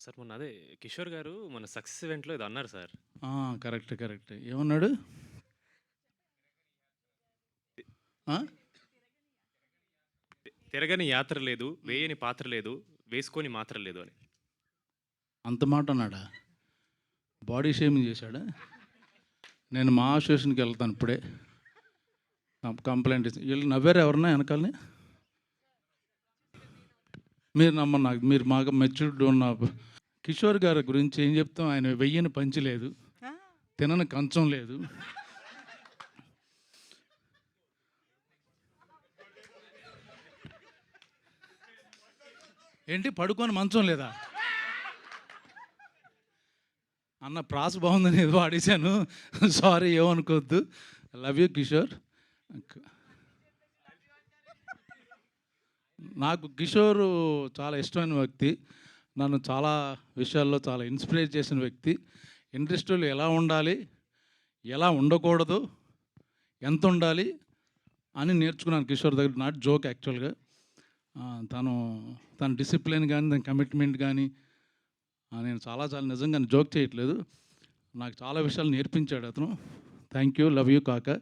Sir మొన్న అదే కిషోర్ గారు మన సక్సెస్ ఈవెంట్‌లో ఏదో అన్నారు సార్. ఆ! కరెక్ట్. కరెక్ట్. ఏమన్నాడు? ఆ! తిరగని యాత్ర లేదు, వేయని పాత్ర లేదు, వేసుకోని మాత్ర లేదు అని. అంత మాట అన్నాడా? బాడీ షేమింగ్ చేశాడా? నేను మా అసోసియేషన్‌కి వెళ్తాను ఇప్పుడే. కంప్లెయింట్ ఇచ్చి వీళ్ళు నవ్వారా ఎవరన్నా వెనకాలని? మీరు నమ్మరు నాకు. మీరు బాగా మెచ్యూర్డ్ ఉన్న కిషోర్ గారి గురించి ఏం చెప్తాం? ఆయన వెయ్యని పంచి లేదు, ఆ! తినని కంచం లేదు. ఏంటి పడుకొని మంచం లేదా? అన్న ప్రాస బాగుందని ఏదో వాడేశాను. సారీ ఏమనుకోవద్దు. Love you Kishore. నాకు కిషోర్ చాలా ఇష్టమైన వ్యక్తి. నన్ను చాలా విషయాల్లో చాలా ఇన్స్పైర్ చేసిన వ్యక్తి. ఇండస్ట్రీలో ఎలా ఉండాలి, ఎలా ఉండకూడదు, ఎంత ఉండాలి అని నేర్చుకున్నాను కిషోర్ దగ్గర. నాట్ జోక్ యాక్చువల్గా. తను తన డిసిప్లిన్ కానీ, తన కమిట్మెంట్ కానీ నేను చాలా చాలా నిజంగా జోక్ చేయట్లేదు. నాకు చాలా విషయాలు నేర్పించాడు అతను. Thank you. లవ్ యూ కాకా.